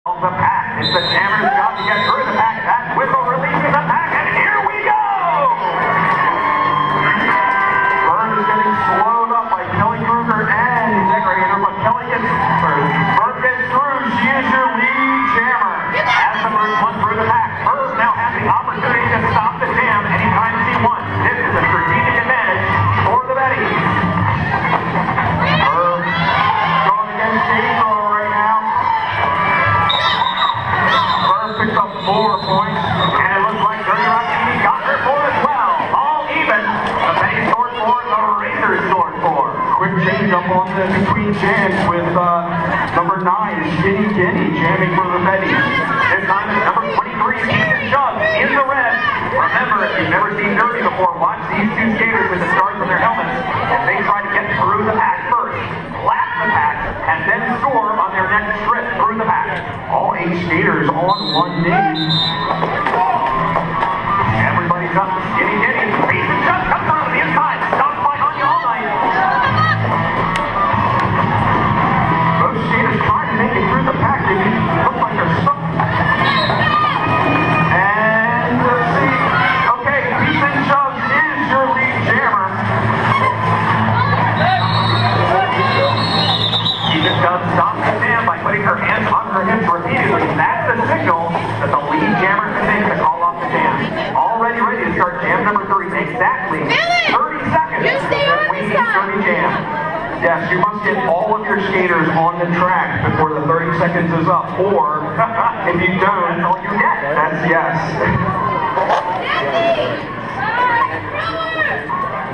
The pack. It's the Jammer's job to get through the pack. That whistle releases the pack, and here we go! Vern is getting slowed up by Kelly Kruger and Decorator, but Kelly gets through. Vern gets through. She is your lead Jammer. As the first one through the pack, Vern now has the opportunity to stop the jam anytime she wants. This is a strategic advantage for the Betty. Vern going against April right now. Picked up 4 points, and it looks like Dirty Rocky got her 4 as well. All even. The Betty scored 4, the Racers scored 4. Quick change up on the between jams with number 9, Skinny Guinea, jamming for the Betty. This time it's number 23, Ethan Chubb, in the red. Remember, if you've never seen Dirty before, watch these two skaters with the stars on their helmets. They try to get through the pack first, lap the pack, and then score on their next trip through the pack. All 8 skaters on one knee. Everybody's up. Skinny Guinea. Ethan Chubb comes around to the inside. Stopped by Anya all night. Those skaters trying to make it through the pack. They look like they're stuck. And let's see. Okay, Ethan Chubb is your lead jammer. Ethan Chubb stops the jam by putting her hands on her hips repeatedly. That's the signal that the lead jammer can make to call off the jam. Already ready to start jam number 3. Exactly 30 seconds between each 30 jam. Yes, you must get all of your skaters on the track before the 30 seconds is up. Or, if you don't, that's all you get. That's yes.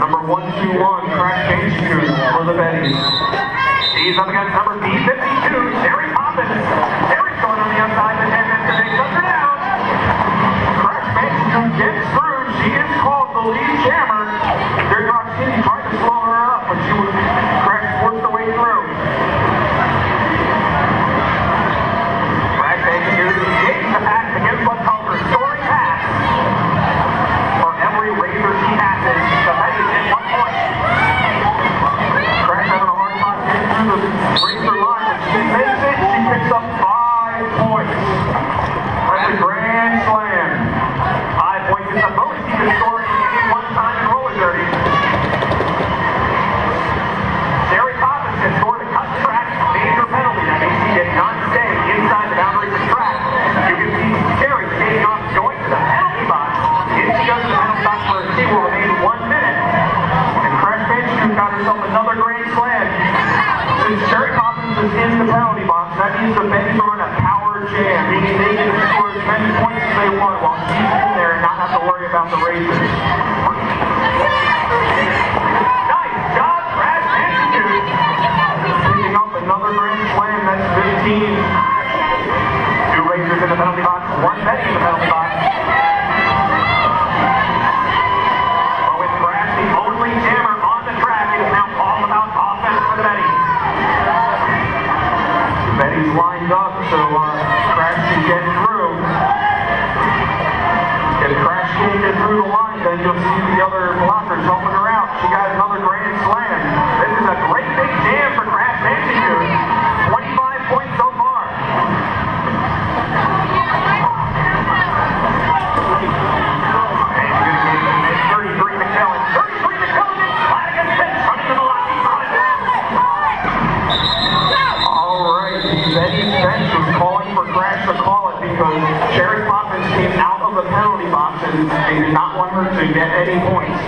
Number 121, Crash Bandicoot for the Betties. He's up against number B52, Sherry Poppins. Sherry's going on the outside, the 10 minutes today shuts her down. Crash Bandicoot gets through. She is called the lead jammer. Dirty Rock City tried to slow her up, but she was forced her way through. Crash Bandicoot engaged the pack against what's called restoring pass. For every razor she passes, the Betties get 1 point. Crash having a hard time getting through the razor line, but she makes it. She picks up 5 points. That's a grand slam. 5 points is the most she can score in any one time in roller derby. Sherry Poppins has scored a cut track major penalty. That means she did not stay inside the boundaries of track. You can see Sherry skating off, going to the penalty box. If she goes to the penalty box where she will remain 1 minute. And Crash Bandicoot got herself another grand slam. Since Sherry Poppins is in the penalty box, that means the Betties are on a power jam, meaning they can score as many points as they want while she's in there and not have to worry about the Razors. Nice job, Crash Bandicoot. Picking up another grand slam, that's 15. 2 Razors in the penalty box, 1 Betty in the penalty box. But with Crash the only jammer on the track, it is now all about offense for the Betties. Betty's lined up, so Crash can get through. If Crash can't get through the line, then you'll see the other blockers helping her out. She got another grand slam. This is a great big jam for Crash Bandicoot. 25 points so far. And you're going to get 33 McKellen. 33 McKellen is flat against Pitch, running to the lucky side. Betty's bench was calling for Crash to call it because Sherry Poppins came out of the penalty box and they did not want her to get any points.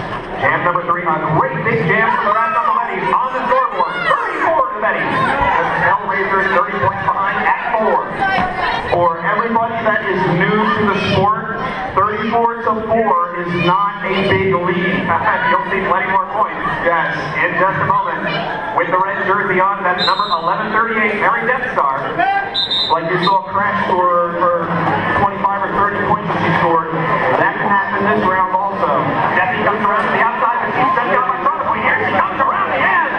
Jam number 3, a great big jam for the rest of the Betties on the scoreboard. 34 to Betties. The Bell Razors 30 points behind at 4. For everybody that is new to the sport, 34 to 4 is not a big lead. You'll see plenty more points. Yes, in just a moment. With the red jersey on, that's number 1138, Mary Death Star. Like you saw Crash score for 25 or 30 points that she scored. That can happen this round also. Jessie comes around to the outside, but she's stepping up in front of me. Here she comes around the end.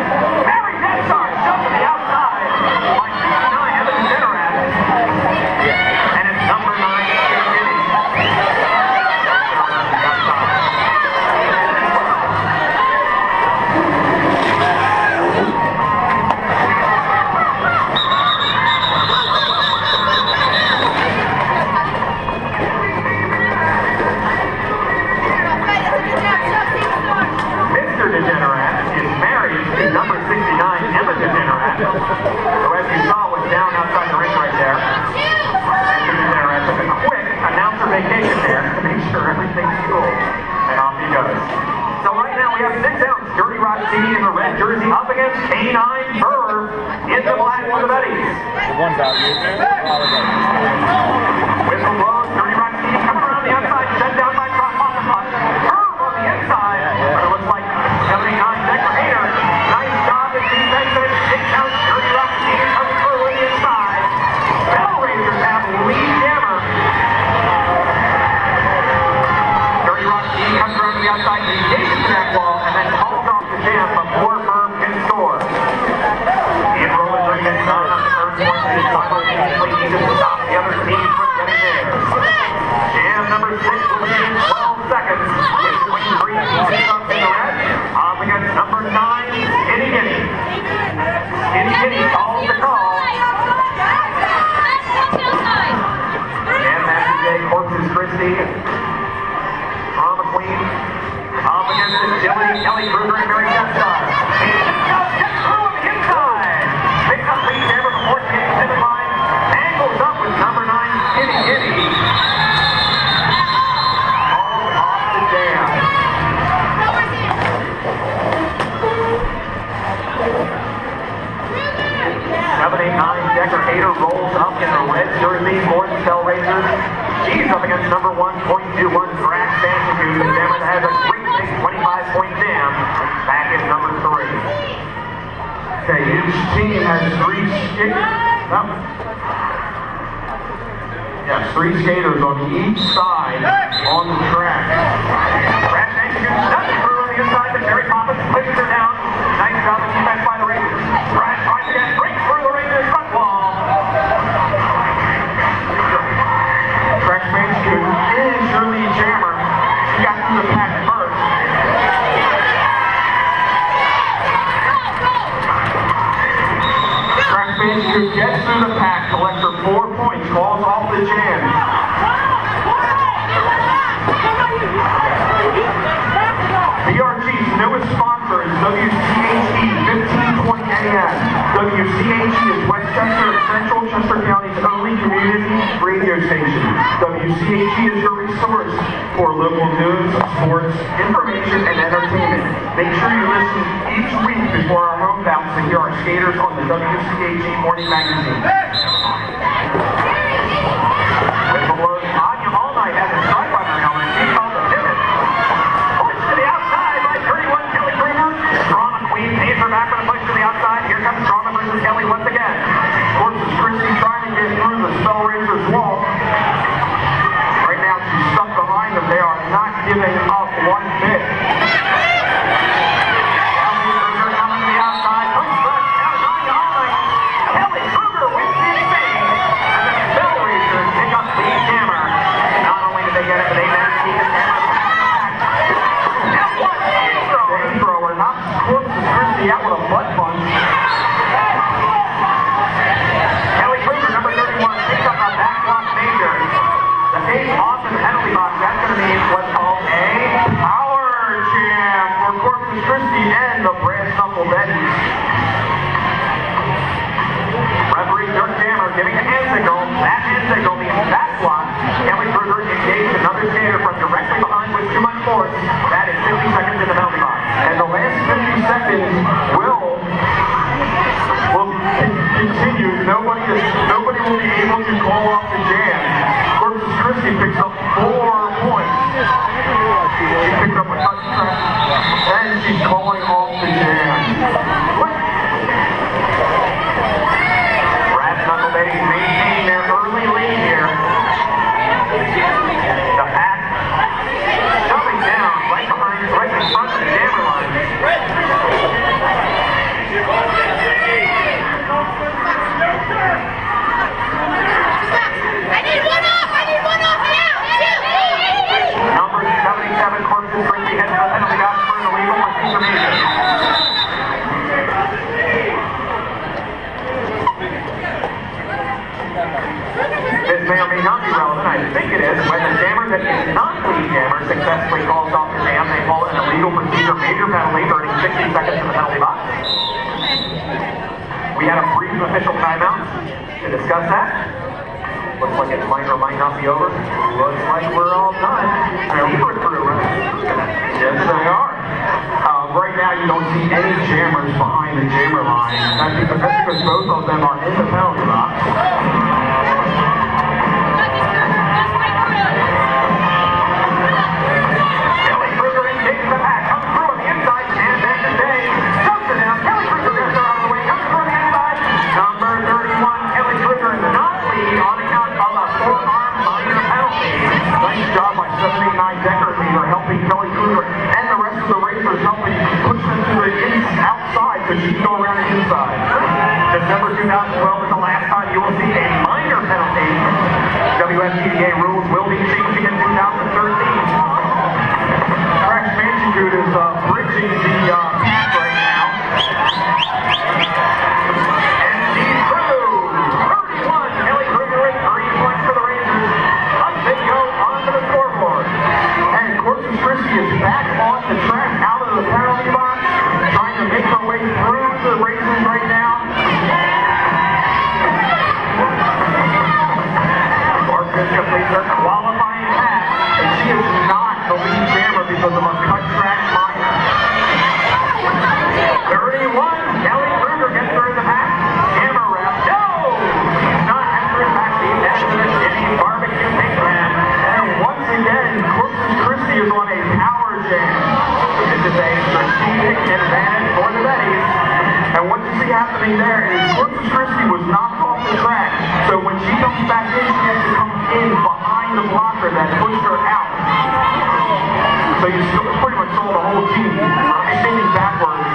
Mary Death Star jumps to the outside by 69, Evan Generat. And it's number 9, Skinny Guinea. jersey up against K9 Burr in the black for the Betties. The one's out here. Whistle blows, Dirty Rock Team coming around the outside, shut down by Burr on the inside. But it looks like 79 Decker Hater. Nice job at defense, but it takes out Dirty Rock Team coming through on the inside. Bell Raiders have lead jammer. Dirty Rock Team comes around to the outside, engages the back wall, and then calls off the jam before Firm can score. Ian Rollins are against Don on the third point. He's finally needs to stop the other team from getting there. Jam number 6 will be in 12 seconds. With 23 pieces up in the red. Up against number 9, Skinny Giddy. Skinny Giddy calls the call. And Matthew J. Corpus Christie. Drama Queen. Up against Agility, Kelly Kruger and Mary Jetstar. Gets through on the inside. Picks up lead jammer before she hits the center line. Angles up with number 9, Skinny Giddy. All off the jam. 789 Decker Hater rolls up in the red jersey for the Bell Raiders. She's up against number 1.21 Crash Bandicoot, the jammer that has a great big 25-point jam. Back at number 3. Okay, each team has 3 skaters on each side on the track. Crash Bandicoot doesn't through on the inside, but Jerry Poppins pushes her down. Nice job of defense by the Raiders. Crash tries again, breaks through the Raiders front wall. Crash Bandicoot is your lead jammer. She got through the pack first. Crash Bandicoot gets through the pack, collects her 4 points, calls off the jam. BRG's newest sponsor is WCHE 1520 AM. WCHE is Westchester and Central Chester County's only community radio station. WCHE is your resource for local news, sports, information, and entertainment. Make sure you listen each week before our home bouts to hear our skaters on the WCHE Morning Magazine. With the blows, Anya All Night has a stripe on her helmet. She calls a pivot. Push to the outside by 31 Kelly Kruger. Drama Queen pays her back with a push to the outside. Here comes Drama versus Kelly once again. Corpus Christie trying to get through the Bell Raiders wall. Right now she's stuck behind them. They are not giving up one bit. Kelly Kruger coming to the outside. Push back down Anya All Night. Kelly Kruger wins the thing. And the Bell Raiders pick up the jammer. Not only did they get it, but they managed to keep it hammer. Now what? Day thrower knocks Corpus Christie out with a butt punch. Kelly Kruger, number 31, picks up a backlock major. The 8 off in the penalty box. That's going to be what's called a power jam for Corpus Christie and the brass knuckle Betties. Referee Dirk Jammer giving a hand signal. That hand signal means backlock. Kelly Kruger engaged another skater from directly behind with too much force. That is 50 seconds in the penalty box. And the last 50 seconds will continue. Nobody will be able to call off the jam. Corpus Christie picks up 4 points. She picks up a touchdown, and she's calling off the jam. Brass Knuckle Betties maintain their early lead here. The pack shoving down right in front of the jammer line. Number 77, Corpus Christie heads to the penalty box for an illegal participation. This may or may not be relevant. I think it is. When the jammer that is not lead jammer successfully calls off the jam, they call an illegal procedure major penalty, earning 60 seconds in the penalty box. We had a brief official timeout to discuss that. Looks like it might or might not be over. Looks like we're all done. Yes, they are. Right now, you don't see any jammers behind the jammer line. That's because both of them are in the penalty box. Kelly Kruger engaged the pack, comes through on the inside, and then today, jumps her down. Kelly Kruger gets her out of the way, comes through on the inside. Number 31, Kelly Kruger in the non-lead on account of a forearm minor penalty. Nice job by 789 Decker leader helping Kelly Kruger and the rest of the racers helping push them to the outside so she can go around the inside. December 2012 is the last time you will see a minor penalty. WSTDA rules will be changing in 2013. Crash Manchester is bridging the path right now. And she's through. 31, Kelly Kruger with 3 points for the Rangers. Up they go onto the scoreboard. And Corpus Christi is back on the track out of the penalty box, trying to make her way through the races right now. Corpus completes her qualifying pass, and she is not the lead jammer because of a cut track minor. 31, Kelly Kruger gets her in the pack. Jammer rep, no! She's not entering back the accident in the barbecue pink man. And once again, Corpus Christi is on a power jam. This is a strategic advantage for the Betties. And what you see happening there is Corpus Christi was knocked off the track. So when she comes back in, she has to come in behind the blocker that pushed her out. So you pretty much saw the whole team spinning backwards.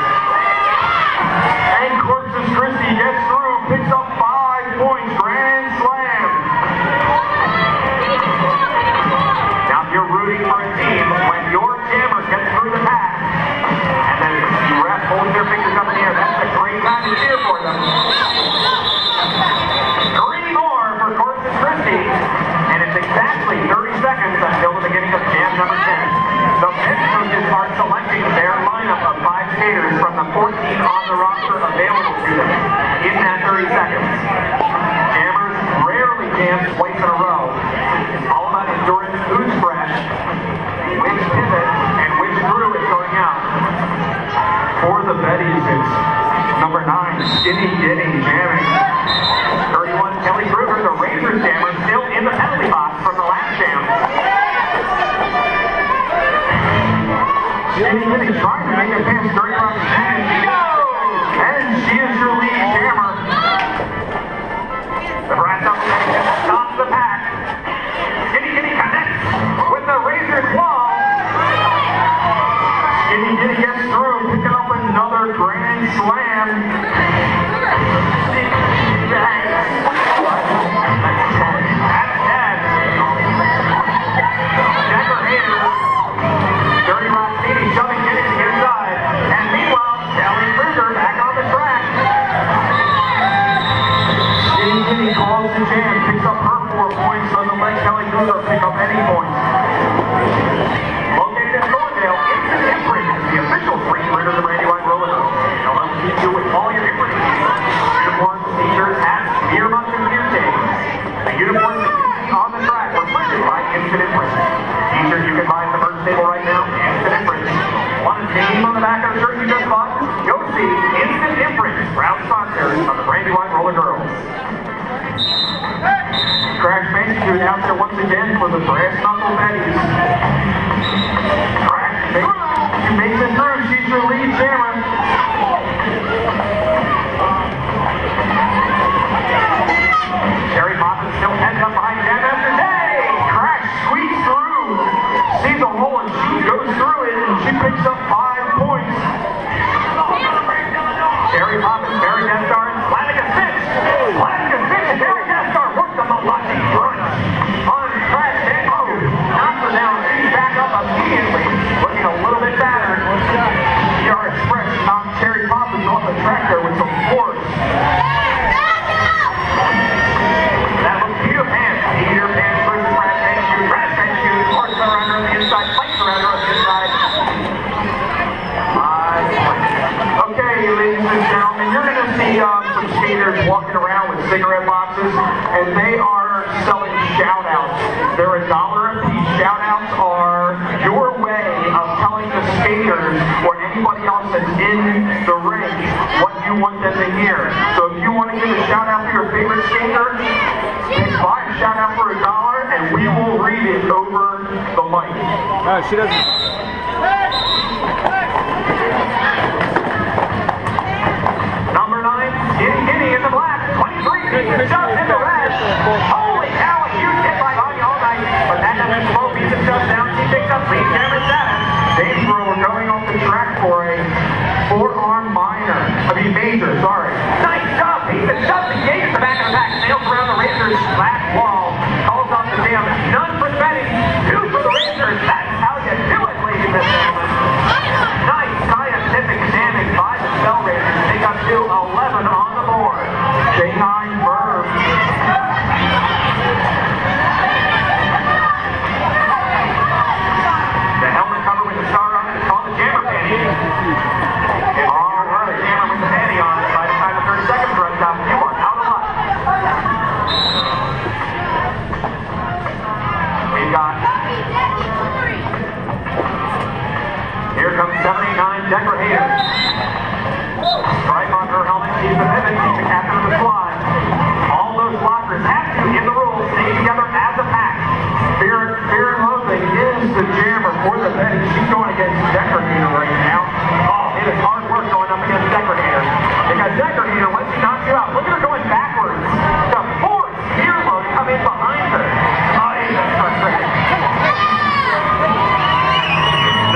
And Corpus Christi gets through, picks up 5 points, grand slam. Now if you're rooting for a team, when your jammer gets through the pack, and then the ref holds their fingers up in the air, that's a great time to cheer for them. 3 more for Corpus Christi, and it's exactly 30 seconds until the beginning of jam number 10. The men's coaches are selecting their lineup of 5 skaters from the 14 on the roster available to them in that 30 seconds. Jammers rarely jam twice in a row. It's all about endurance, who's fresh, which pivot, and which crew is going out. For the Betties, it's number 9, Skinny Giddy jamming. 31, Kelly Kruger, the Rangers jammer, still in the penalty box from the last jam. Skinny Giddy trying to make a pass straight around the and she goes! And she is your lead jammer. The brass up stops the pack. Skinny Giddy connects with the Rangers wall. Skinny Giddy gets through, picking up another grand slam. That's 10. Decker Hater. Dirty Rossini shoving it in the inside. And meanwhile, Kelly Kruger back on the track. Skinny Giddy calls the jam, picks up her 4 points, doesn't let Kelly Kruger pick up any points. Located in Thorndale, Instant Imprint is the official free print of the Randy White roller. They'll help keep you with all your imprint needs. Uniforms, t-shirts, hats, beer mugs, and beer tags. The uniforms on the track were printed by Instant Imprint. T-shirts you can buy at the merch table right now, Instant Imprint. Want a name on the back of the shirt you just bought? Go see Instant Imprint, proud sponsors of the Randy White Roller Girls. Crash Manchester out there once again for the Brass Knuckle Betties. Crash makes it through. She's your lead jammer. Terry Poppins still ends up behind jam after day. Crash squeaks through. Sees a hole and she goes through it and she picks up 5 points. Terry Poppins, Barry Gaspar, and Flanagan Fitch. Flanagan Fitch and Barry Gaspar worked on the lucky front. On Crash Manchester, knocks her down. She's back up immediately, looking a little bit battered. PR Express knocked Terry Poppins off the track there with some force. That looks Peter Pan. Peter Pan versus Crash Manchester. Crash Manchester, horses around her on the inside, fights around her on the inside. Okay, ladies and gentlemen, you're going to see some skaters walking around with cigarette boxes, and they are selling shout-outs. They're $1 a piece. Shout-outs are your way of telling the skaters or any anybody else that's in the ring what you want them to hear. So if you want to give a shout out to your favorite skater, buy a shout out for $1 and we will read it over the mic. No, she doesn't. Number 9, Giddy in the black. 23 feet to shove in the red. Holy cow, a huge hit by Anya all night. But that doesn't slow piece of shove down. She picks up lead. Cameron Savage. Dave Brewer going off the track for a forearm major, sorry. Nice shove. Piece of shove. Engages the back of the pack. Sails around the Rangers' last wall. Calls off the jam. None for Betty. 2 for the Rangers. That's how you do it, ladies and gentlemen. Nice scientific jamming by the Bell Rangers. They got to 11 on the board. J9 Verb. The helmet cover with the star on it is called the jammer panty. All right, jammer with the panty on it. By the time the 30 seconds runs out, you are out of luck. We've got... Here comes 789 Decker Hayter. Stripe on her helmet, she's the pivot, she's the captain of the squad. All those blockers have to, in the rules, stay together as a pack. Fear and Loathing is the jammer for the Betty. She's going against Decker Hayter right now. Oh, it is hard work going up against Decker Hayter. Because Decker Hayter, once she knocks you out, look at her going backwards to force Fear Low to come in behind her. Oh, that's frustrating.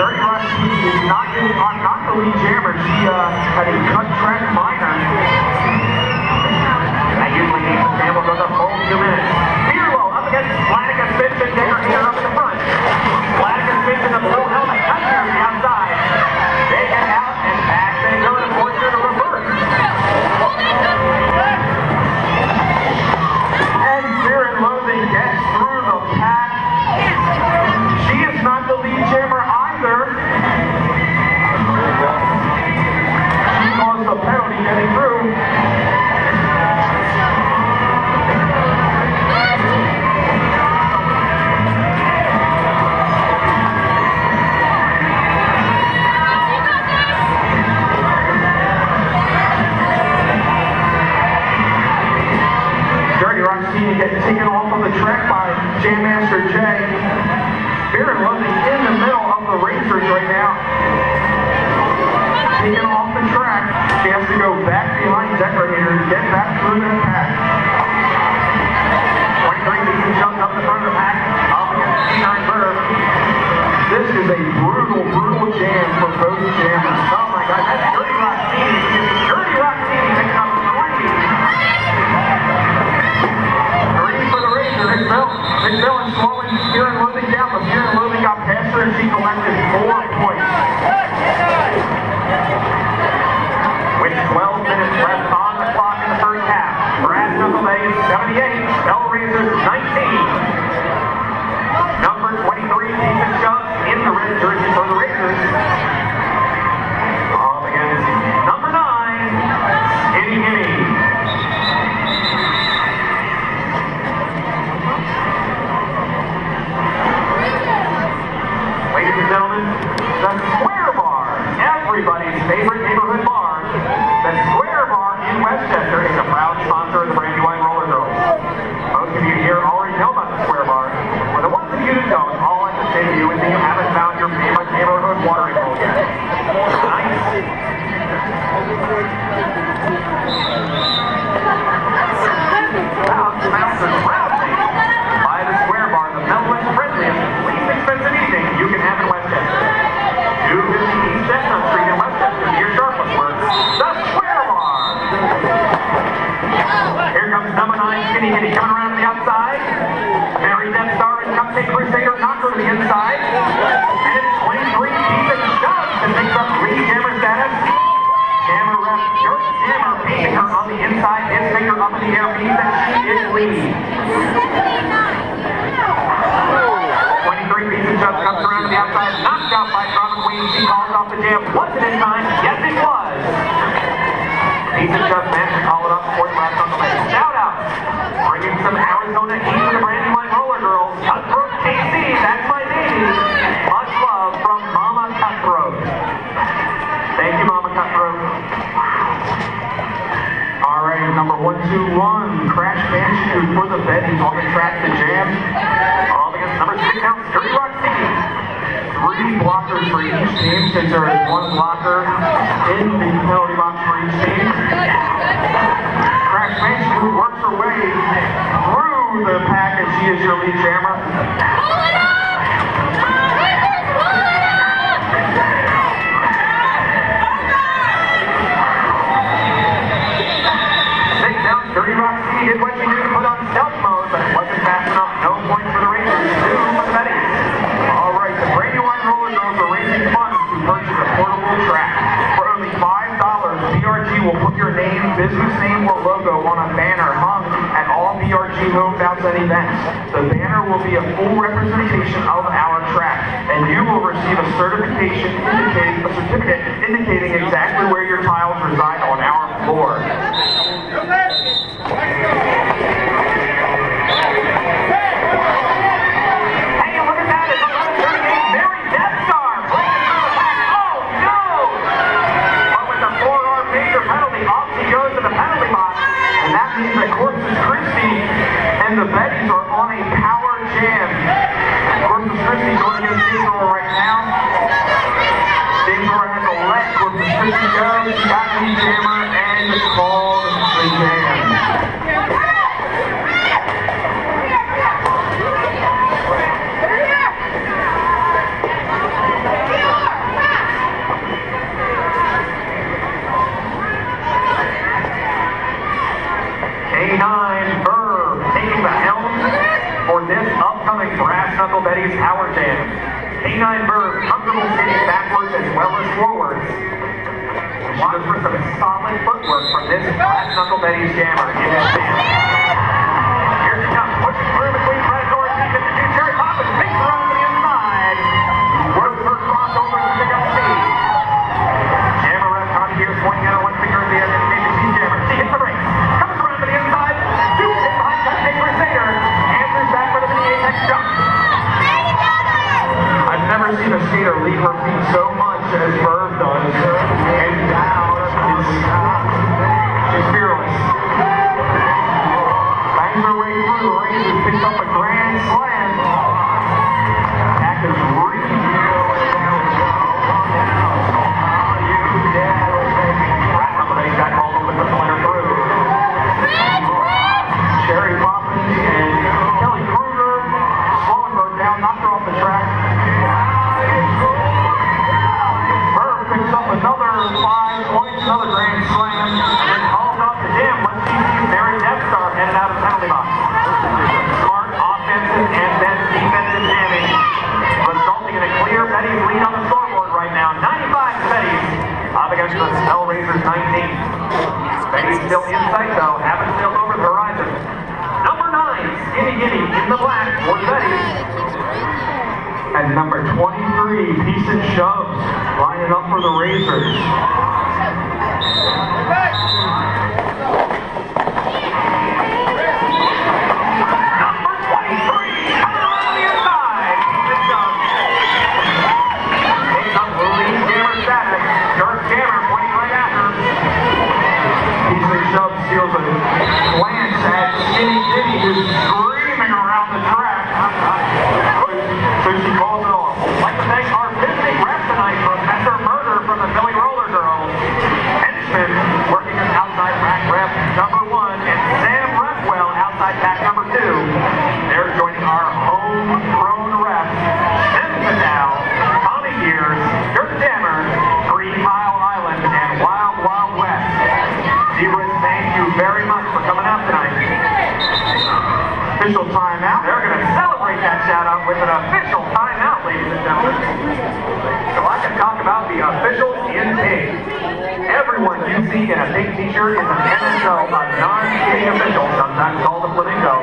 Dirty Roxy is not the lead jammer. She had a cut track minor. That usually means the sample goes up full 2 minutes. Fearlow up against Slatica Spitz and Decker Hayter up in the front. Slatica Spitz in the blue helmet, cuts her to the outside. They get out and back they go to force her to reverse. And Fear and Loathing gets through the pack. She is not the lead jammer either. She caused the penalty getting through. Dirty Roxy gets taken off on the track by Jam Master Jay. Fear and Loathing in the middle of the Rangers right now. Taken off the track. She has to go back behind Decker Hayter to get back through the pack. 23 Beaton jumps up the front of the pack. Up against J9 Verb. This is a brutal jam for both jammers. Oh my God, that's Dirty Roxy. Dirty Roxy picking up 3 for the Rangers. Nick Millen slowing Fear and Loathing down, but Fear and Loathing got past her and she collected 4 points. With 12 minutes left on the clock in the first half. Brass Knuckle Bay 78, Bell Rangers 19. Number 23, Ethan Chubb in the red jersey for the Rangers. All against number 9, Skinny. Ladies and gentlemen, the Square Bar, everybody's favorite neighborhood bar. The Square Bar in Westchester is a proud sponsor of the Brandywine Roller Girls. Most of you here already know about the Square Bar. For the ones of you that don't, all I can say to you is that you haven't found your favorite neighborhood watering hole yet. Nice. Sponsored proudly by the Square Bar, the mellowest, friendliest, least expensive evening you can have in Westchester. 250 East Chestnut Street in Westchester, near Sharplesworth. The Square Bar. Here comes number 9, Skinny Kitty, coming around to the outside. Mary Death Star and Cupcake Crusader knocked her to the inside. And it's 23 Ethan Chubb that picks up lead jammer status. Jammer ref, Dirt Jammer pacing her on the inside. His finger up in the air means that she is lead. 23 Ethan Chubb comes around to the outside, knocked out by Robin Queen. She calls off the jam. Was it in time? Yes, it was. Ethan Chubb managed to call it up before the last on the list. Shout out! Bringing some Arizona heat to the Brandywine Roller Girls. Cutthroat KC, that's my baby. Much love from Mama Cutthroat. who's for the Betties on the track to jam. All against number 6 now, Dirty Rock City. 3 blockers for each team, since there is 1 blocker in the penalty box for each team. Crash Banks, who works her way through the pack as she is your lead jammer. Dirty Rock City did what she knew to put on stealth mode, but it wasn't fast enough. No points for the Rangers. 2 for the Betties. All right, the Brandywine Roller Girls are raising funds to purchase a portable track. For only $5, BRG will put your name, business name, or logo on a banner hung at all BRG homeouts and events. The banner will be a full representation of our track, and you will receive a certificate indicating exactly where your tiles reside on our floor. And the Betties are on a power jam. Corpus Christi going against Daytona right now. Daytona has to let Corpus Christi go. She got the jammer and called the jam. K9 Verb taking the helm for this upcoming Brass Knuckle Betties Power Jam. K9 Verb comfortable skating backwards as well as forwards. She looks for some solid footwork from this Brass Knuckle Betties jammer in this jam. Here she comes, pushing through between Predator and T52. Cherry Poppins makes the run to the inside. Works her crossover to pick up speed. Jammer ref Connie here pointing out one finger in the air to indicate that she's jammer. She hits the brakes. To the inside, shoots it behind Cupcake Crusader, answers back for the mini apex jump. I've never seen a skater leave her feet so much as Verb does. And down, she's fearless. Bangs her way through, the Rangers picked up a grand slam. Back is really got called over the flanker through. Cherry Poppins and Kelly Kruger slowing her down, knocked her off the track. Verb picks up another 5 points, another grand slam, and calls off the jam. Let's see Mary Death Star headed out of the penalty box. Smart offensive and then defensive jamming, resulting in a clear Betties lead on the scoreboard right now. 95 Betties up against the Hellraisers 19. Betties still in sight though, haven't sailed over the horizon. Number 9, Skinny Giddy in the black for the Betties. And number 23, Peace and Shoves, lining up for the Razors. Number 23, coming around the inside, Peace and Shoves. Takes up lead jammer status. Dirt jammer pointing right at her. Peace and Shoves steals a glance at Skinny Giddy, who's screaming around the track. So she calls it off. I'd like to thank our visiting ref tonight, Professor Murder from the Philly Roller Girls. Henchman working as outside rack ref number 1, and Sam Reffwell outside pack number 2. They're joining our homegrown refs, Tim Padal, Tommy Gears, Dirt Jammer, 3 Mile Island, and Wild Wild West. Zebras, thank you very much for coming out tonight. Official timeout. They're going to celebrate that shout-out with an official timeout, ladies and gentlemen. So I can talk about the officials in pink. Everyone you see in a pink t-shirt is an NSO, a non-skating official, sometimes called a flamingo.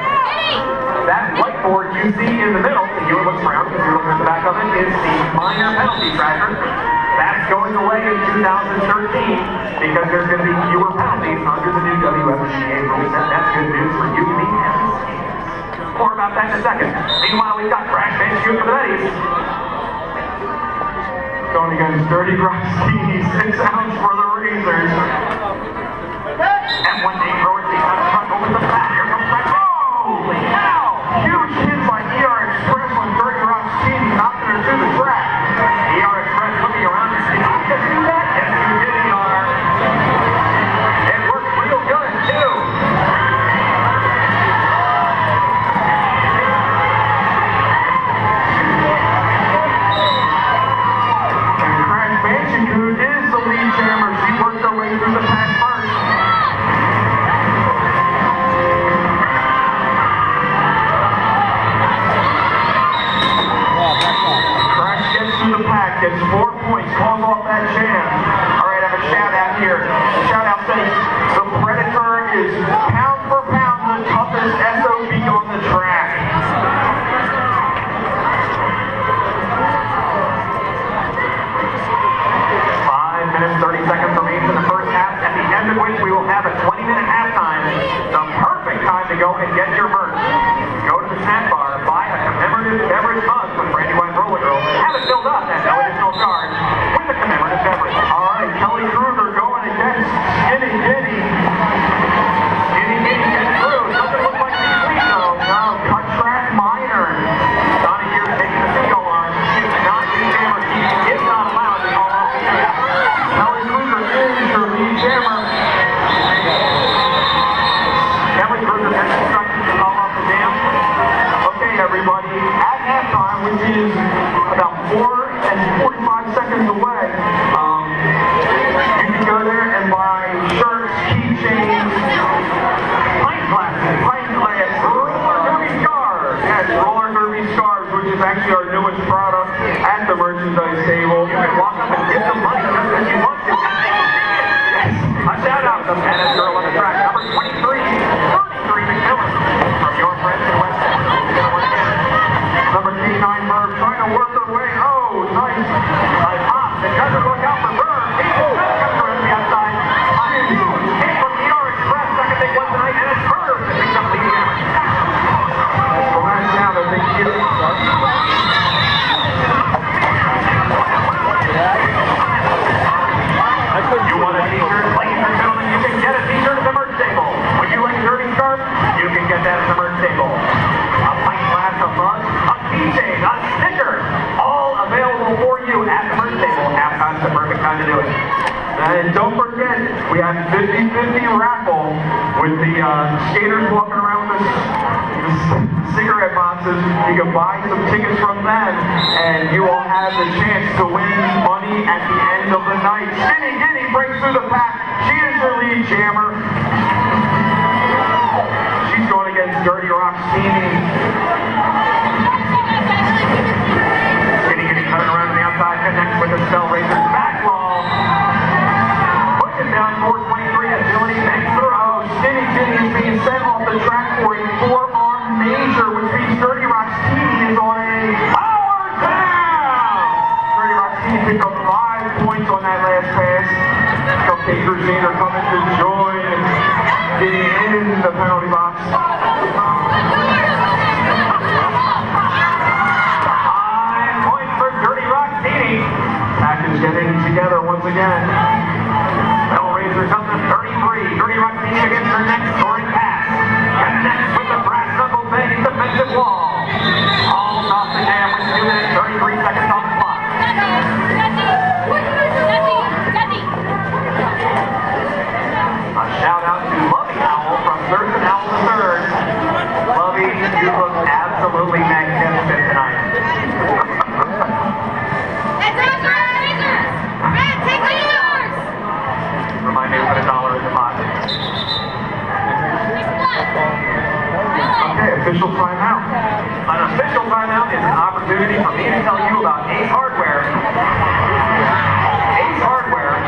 That whiteboard you see in the middle, and you look around because you're looking at the back of it, is the minor penalty tracker. That's going away in 2013 because there's going to be fewer penalties under the new WFGA rule set. That's good news for you, me, and more about that in a second. Meanwhile, we've got Crash Banks shooting for the Betties. Going against Dirty Rock City, 6 ounce for the Razors. And one day, thrower takes out the front over the back. Here comes Crash Banks. gets 4 points, calls off that jam. All right, I have a shout out here. The shout out says, the Predator is pound for pound the toughest SOB on the track. 5 minutes, 30 seconds remains in the first half, at the end of which we will have a 20-minute halftime. The perfect time to go and get your merch. Go to the snack bar, buy a commemorative beverage mug with Brandywine Roller Girls, and have it filled up at no additional charge with a commemorative beverage. All right, Kelly Kruger going against Skinny Giddy. Skinny Giddy gets through. Doesn't look like he's weak though. No, cut track minor. Donnie here taking the single line. She is not in jammer. He is not allowed to call off the jam. Kelly Kruger is her lead jammer. Kelly Kruger has instructions to call off the jam. Okay, everybody, at halftime, which is about 4 and 45 seconds away, you can go there and buy shirts, keychains, pint glasses, roller derby scarves. Yes, roller derby scarves, which is actually our newest product at the merchandise table. You can walk up and give them money just as you want to. A shout out to the baddest girl on the track, number 23, 33 McMillan, from your friends in West End. Number K9 Merv trying to work her way. Oh, nice. Pops. It doesn't look out for Merv. He's coming around the outside. A huge hit from ER Express. Second big one tonight, and it's Merv that picks up the hammer. So last down, I think you. You want a t-shirt? Ladies and gentlemen, you can get a t-shirt at the merch table. Would you like a derby scarf? You can get that at the merch table. A pint glass, a mug, a keychain, a sticker, all available for you at the merch table. Halftime's the perfect time to do it. And don't forget, we have 50-50 raffle with the skaters walking around with the cigarette boxes. You can buy some tickets from them, and you will have the chance to win money at the end of the night. Skinny Giddy breaks through the pack. She is your lead jammer. She's going against Dirty Rock's team. Skinny Giddy coming around to the outside, connects with the Spell Racers back wall. Pushing down 423, agility makes the row. Skinny Giddy is being sent off the track for a forearm major, which means Dirty Rock's team is on a power down. Dirty Rock's team picked up 5 points on that last pass. Cupcake Crusader coming to join Giddy in the penalty box. 5 points for Dirty Rock's team. Pack is getting together once again. Hellraisers up to 33. Dirty Rock's team against their next scoring pass. Connects with the brass knuckle bang defensive wall. All off the jam with 2 minutes 33 seconds on the clock. A shout out to Lovey Owl from Thurston Owl III. Lovey, you look absolutely magnificent tonight. Remind me to put $1 in the pocket. Okay, official timeout. An official timeout is an opportunity for me to tell you about Ace Hardware. Ace Hardware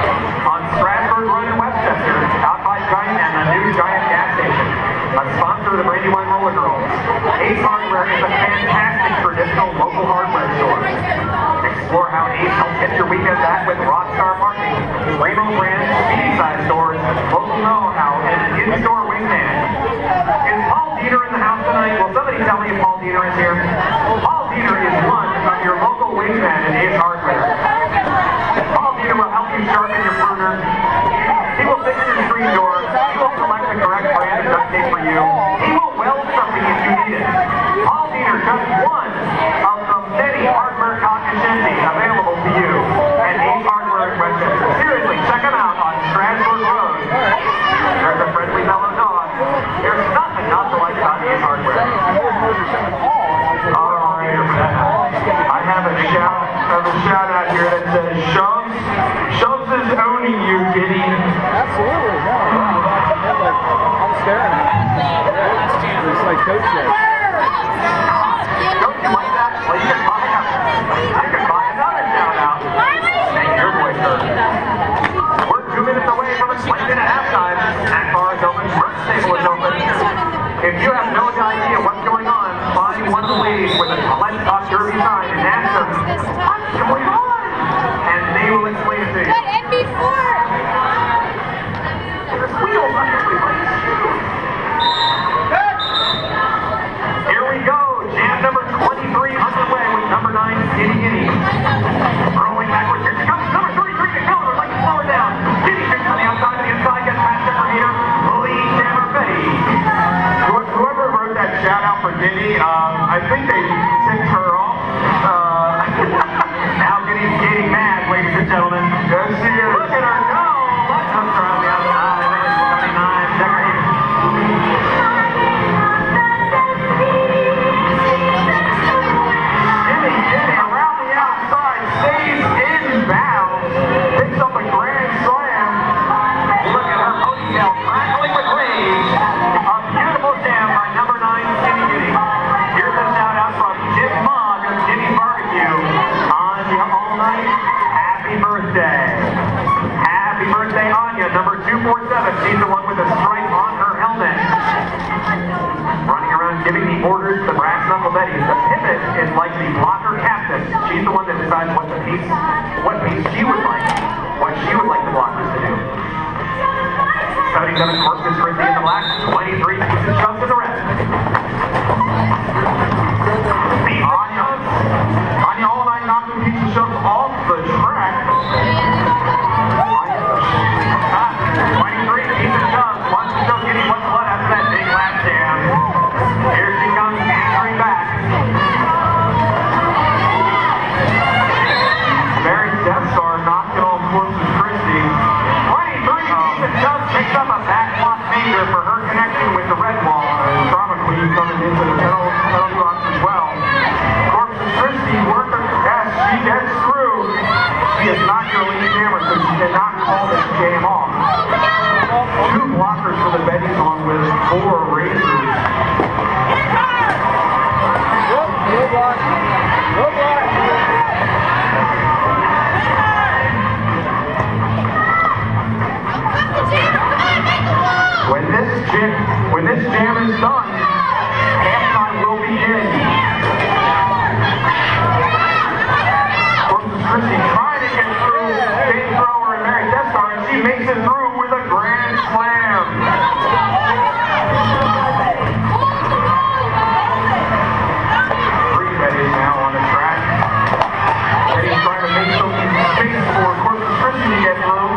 on Stratford Road in Westchester, out by Giant and the new Giant gas station. A sponsor of the Brandywine Roller Girls. Ace Hardware is a fantastic traditional local hardware store. Explore how Ace helps get your weekend back with Rockstar Marketing, Rainbow Brand, speedy size stores, local know-how, and an in-store wingman. Is Paul Dieter in the house tonight? Will somebody tell me if Paul Dieter is here? Paul Dieter is one of your local wingmen at Ace Hardware. Paul Dieter will help you sharpen your pruner. He will fix your screen door. He will select the correct brand of duct tape for you. He will weld something if you need it. Paul Dieter, just one of the many hardware cognoscendi available to you at Ace Hardware in Westchester. Seriously, check him out on Stratford Road. There's a friendly mellow dog. There's nothing not to like about Ace Hardware. All right, I have a shout out here that says Shubs is owning you, Giddy. Absolutely, no. I'm staring at it. It's like Coach said. Don't you like that? gentlemen. Yes, she is. Look at her go! Let's come around the outside. Number 79, decorated. Jimmy around the outside, stays inbounds, picks up a grand slam. Look at her ponytail crackling with rage. A beautiful jam by number 9, Jimmy Giddy. Here's a shout out from Jim Mugg of Jimmy's Barbecue. Anya all night, happy birthday. Happy birthday, Anya, number 247. She's the one with the stripe on her helmet. Running around giving the orders to the brass knuckle Betties. The pivot is like the blocker captain. She's the one that decides what piece she would like, what she would like the blockers to do. 77 Corpus Christi in the black, 23 pieces shoves to the rest. The Anya all night knocking pieces shoves off the track. 23 pieces shoves, wants to show Giddy what's blood after that big lap jam. Here she comes, answering back. Mary Death Star knocking on Corpus Christi. 23 pieces shoves picks up a backlock major for her connection with the red wall. And Drama Queen coming into the penalty box as well. Corpus Christi working, yes, she gets through. She is not your lead jammer, so she did not call this jam off. 2 blockers for the Betties on with 4 razors. No block. No block. When this jam is done, halftime will begin. Corpus Christi trying to get through Jane Thrower and Mary Death Star, and she makes it through with a grand slam. 3 Betties now on the track. Betties trying to make some space for Corpus Christi to get through.